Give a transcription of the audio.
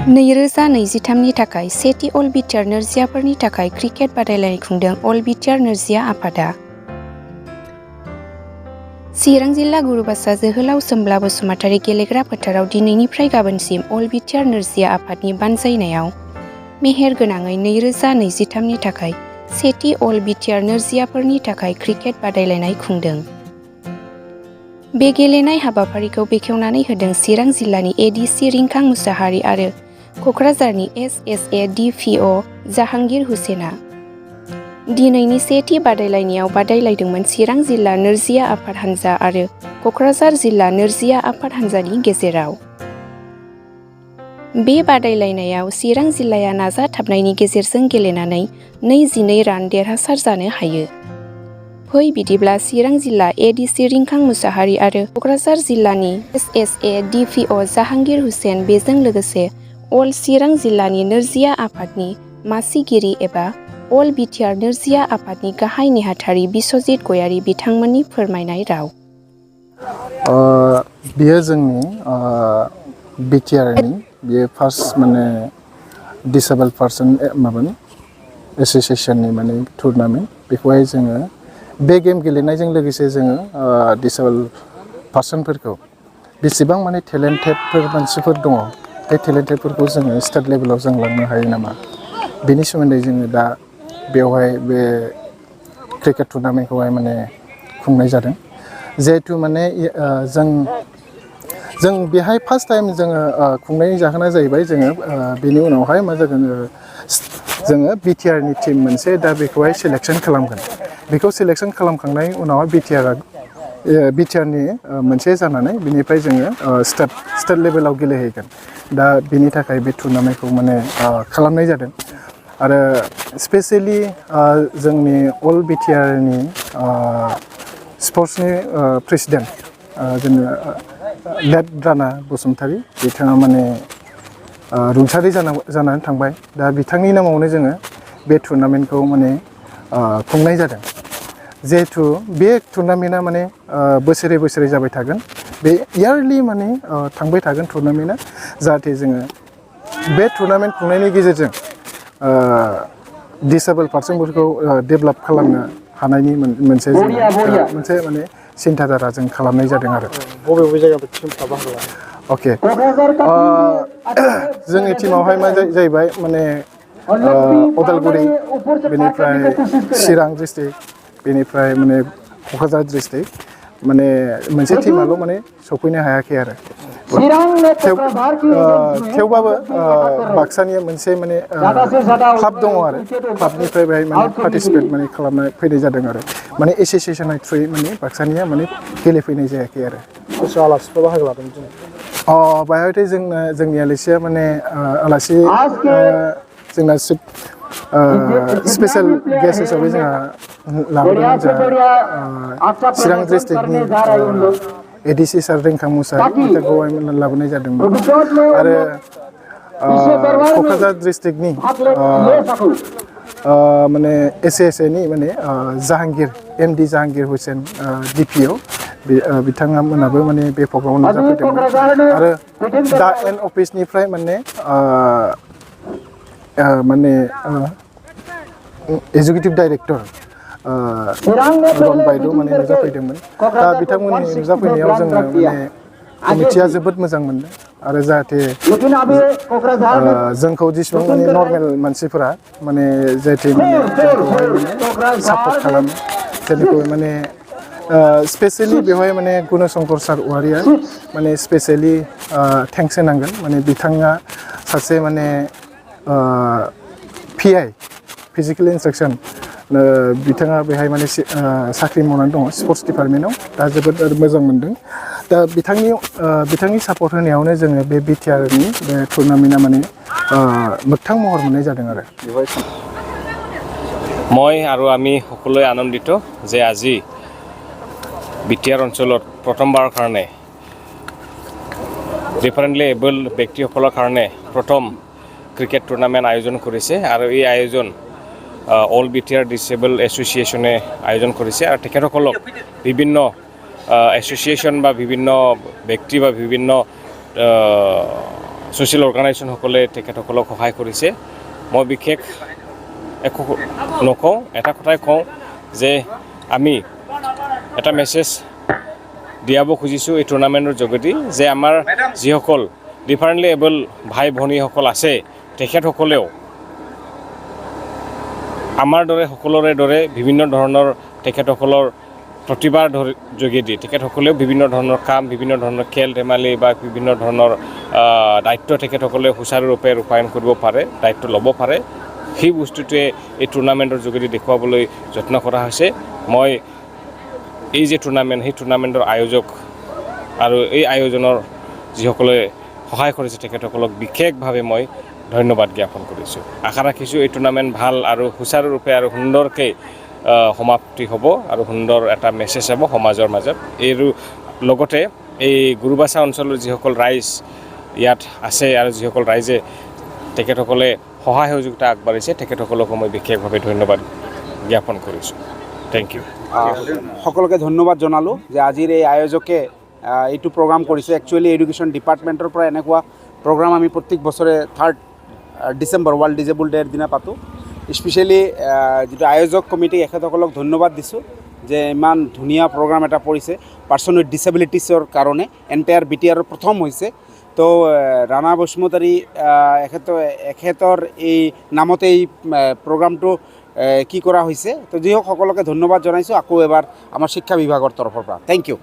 2023 नि थाखाय सेथि अल बिटिआर नोरजियाफोरनि थाखाय क्रिकेट बादायलायनाय खुंदों अल बिटिआर नोरजिया आफादा। चिरां जिल्ला गुरुबासा जोहोलाव सोमब्ला बसुमतारी गेलेग्रा फोथाराव दिनैनिफ्राय गाबोनसिम अल बिटिआर नोरजिया आफादनि बानजायनायाव मेहेर गोनाङै 2023 नि थाखाय सेथि अल बिटिआर नोरजियाफोरनि थाखाय क्रिकेट बादायलायनाय खुंदों। बे गेलेनाय हाबाफारिखौ बेखेवनानै होदों चिरां जिल्लानि एडिसि रिंखां मुसाहारि आरो क'क्राझारनि एसएसए डिपिअ जाहांगीर हुसेना। दिनैनि सेथि बादायलायनायाव बादायलायदोंमोन चिरां जिल्ला नोरजिया आफाद हानजा आरो क'क्राझार जिल्ला नोरजिया आफाद हानजानि गेजेराव। बे बादायलायनायाव चिरां जिल्लाया नाजाथाबनायनि गेजेरजों गेलेनानै 22 रान देरहासार जानो हायो। फै बिदिब्ला चिरां जिल्ला एडिसि रिंखां मुसाहारि आरो क'क्राझार जिल्लानि एसएसए डिपिअ जाहांगीर हुसेन बेजों लोगोसे अल चिरां जिल्लानि नोरजिया आफादनि मासिगिरि एबा अल बिटिआर नोरजिया आफादनि गाहाय नेहाथारि बिस्वजित गयारी बिथांमोननि फोरमायनाय राव। बियो जोंनि बिटिआरनि बियो फार्स्ट माने डिसेबल पार्सन माबानि एसोसिएशननि माने टुर्नामेन्ट बेखौहाय जोङो बे गेम गेलेनायजों लोगोसे जोङो डिसेबल पार्सनफोरखौ बेसेबां माने टेलेन्टेडफोर मानसिफोर दङ बे टेलेन्टेडफोरखौ जोङो स्टेट लेभेलाव जों लांनो हायो नामा बेनि सोमोन्दै जोङो दा बेवहाय बे क्रिकेट टुर्नामेन्टखौहाय माने खुंनाय जादों। जिहेथु माने जों बेहाय फार्स्ट टाइम जोङो खुंनायनि जाहोना जाहैबाय जोङो बेनि उनावहाय मा जागोन जोङो बिटिआरनि टिम मोनसे दा बेखौहाय सिलेक्सन खालामगोन। बेखौ सिलेक्सन खालामखांनायनि उनाव बिटिआरनि मोनसे जानानै बिनिफ्राय जोङो स्टेट लेभेलाव गेलेहैगोन। दा बेनि थाखाय बे टुर्नामेन्टखौ माने खालामनाय जादों आरो स्पेसियेलि जोंनि अल बिटिआरनि स्पर्ट्सनि प्रेसिडेन्ट जोङो लेट राना बसुमतारी बिथाङा माने रुंसारि जानानै थांबाय। दा बिथांनि नामावनो जोङो बे टुर्नामेन्टखौ माने खुंनाय जादों। जिहेथु बे टुर्नामेन्टआ माने बोसोरे जाबाय थागोन। बे इयारलि माने थांबाय थागोन टुर्नामेन्टआ, जाहाथे जोङो बे टुर्नामेन्ट खुंनायनि गेजेरजों डिसेबल पार्सनफोरखौ डेभेलप खालामनो हानायनि मोनसे माने सिन्थाधारा जों खालामनाय जादों आरो। बबे जायगायाव टिमफ्रा बाहागो लादों? अके, जोंनि टिमावहाय मा जाहैबाय माने उदालगुरि, बेनिफ्राय चिरां डिस्ट्रिक्ट, बेनिफ्राय माने क'क्राझार डिस्ट्रिक्ट, माने मोनसे टिमाल' माने सफैनो हायाखै आरो। थेवबाबो बाक्सानिया मोनसे माने क्लाब दङ आरो क्लाबनिफ्राय बेहाय माने पार्टिसिपेट माने खालामनाय फैनाय जादों आरो माने एस'सियेसननि थ्रुयै माने बाक्सानिया माने गेलेफैनाय जायाखै आरो। गोसो आलासिफोर बाहागो लादों दिनै? बेहायथ' जोंनि आलासिया माने आलासि जोंना स्पेसियेल गेस्ट हिसाबै जोंहा लाबोदोंमोन जोंहा चिरां डिस्ट्रिक्टनि एडिसि सार रिंखां मुसाहारि बिथांखौहाय लाबोनाय जादोंमोन आरो क'क्राझार डिस्ट्रिक्टनि माने एसएसएनि माने जाहांगीर एमडि जाहांगीर हुसेन डिपिअ बिथाङा मोनाबो माने बे प्रग्रामाव नुजाफैदोंमोन आरो दा एन अफिसनिफ्राय माने एजुकेटिभ डाइरेक्टर रन बायद' माने नुजाफैदोंमोन। दा बिथांमोननि नुजाफैनायाव जोङो माने कमिटिया जोबोद मोजां मोनदों आरो जाहाथे जोंखौ जेसेबां माने नर्मेल मानसिफोरा माने जाहाथे जोंखौहाय माने सापर्ट खालामो जेनेखि माने स्पेसियेलि बेवहाय माने गुणशंकर सार औवारिया माने स्पेसियेलि थेंक्स होनांगोन। माने बिथाङा सासे माने पिआइ फिजिकेल इन्सट्राक्सन बिथाङा बेहाय माने साख्रि मावनानै दङ स्पर्ट्स डिपार्टमेन्टआव। दा जोबोद मोजां मोनदों। दा बिथांनि सापर्ट होनायावनो जोङो बे बिटिआरनि बे टुर्नामेन्टआ माने मोगथां महर मोननाय जादों आरो। মই আৰু আমি সকলোৱে আনন্দিত যে আজি বিটিআৰ অঞ্চলত প্ৰথমবাৰৰ কাৰণে ডিফাৰেণ্টলি এবল ব্যক্তিসকলৰ কাৰণে প্ৰথম ক্ৰিকেট টুৰ্নামেণ্ট আয়োজন কৰিছে আৰু এই আয়োজন অল বিটিআৰ ডিছেবল এছ'চিয়েশ্যনে আয়োজন কৰিছে আৰু তেখেতসকলক বিভিন্ন এছ'চিয়েশ্যন বা বিভিন্ন ব্যক্তি বা বিভিন্ন ছ'চিয়েল অৰ্গেনাইজেশ্যনসকলে তেখেতসকলক সহায় কৰিছে। মই বিশেষ একো নকওঁ, এটা কথাই কওঁ যে আমি এটা মেছেজ দিয়াব খুজিছোঁ এই টুৰ্ণামেণ্টৰ যোগেদি যে আমাৰ যিসকল ডিফাৰেণ্টলি এবল ভাই ভনীসকল আছে তেখেতসকলেও আমাৰ দৰে সকলোৰে দৰে বিভিন্ন ধৰণৰ তেখেতসকলৰ প্ৰতিভাৰ যোগেদি তেখেতসকলেও বিভিন্ন ধৰণৰ কাম, বিভিন্ন ধৰণৰ খেল ধেমালি বা বিভিন্ন ধৰণৰ দায়িত্ব তেখেতসকলে সুচাৰুৰূপে ৰূপায়ণ কৰিব পাৰে, দায়িত্ব ল'ব পাৰে। সেই বস্তুটোৱে এই টুৰ্ণামেণ্টৰ যোগেদি দেখুৱাবলৈ যত্ন কৰা হৈছে। মই এই যে টুৰ্ণামেণ্ট, সেই টুৰ্ণামেণ্টৰ আয়োজক আৰু এই আয়োজনৰ যিসকলে সহায় কৰিছে তেখেতসকলক বিশেষভাৱে মই ধন্যবাদ জ্ঞাপন কৰিছোঁ। আশা ৰাখিছোঁ এই টুৰ্ণামেণ্ট ভাল আৰু সুচাৰুৰূপে আৰু সুন্দৰকৈ সমাপ্তি হ'ব আৰু সুন্দৰ এটা মেছেজ হ'ব সমাজৰ মাজত। এই লগতে এই গুৰুবাছা অঞ্চলৰ যিসকল ৰাইজ ইয়াত আছে আৰু যিসকল ৰাইজে তেখেতসকলে সহায় সহযোগিতা আগবাঢ়িছে তেখেতসকলকো মই বিশেষভাৱে ধন্যবাদ জ্ঞাপন কৰিছোঁ। Thank you. সকলোকে ধন্যবাদ জনালোঁ যে আজিৰ এই আয়োজকে এইটো প্ৰগ্ৰাম কৰিছে। একচুৱেলি এডুকেশ্যন ডিপাৰ্টমেণ্টৰ পৰা এনেকুৱা প্ৰগ্ৰাম আমি প্ৰত্যেক বছৰে 3rd ডিচেম্বৰ ৱৰ্ল্ড ডিজেবল ডে'ৰ দিনা পাতোঁ। স্পেচিয়েলি যিটো আয়োজক কমিটিক এখেতসকলক ধন্যবাদ দিছোঁ যে ইমান ধুনীয়া প্ৰগ্ৰাম এটা পৰিছে পাৰ্চন উইথ ডিছেবিলিটিছৰ কাৰণে। এণ্টায়াৰ BTR প্ৰথম হৈছে। তো ৰাণা বসুমতাৰী এখেতৰ এই নামতে এই প্ৰগ্ৰামটো কি কৰা হৈছে। তো যি হওক সকলোকে ধন্যবাদ জনাইছোঁ আকৌ এবাৰ আমাৰ শিক্ষা বিভাগৰ তৰফৰ পৰা। Thank you.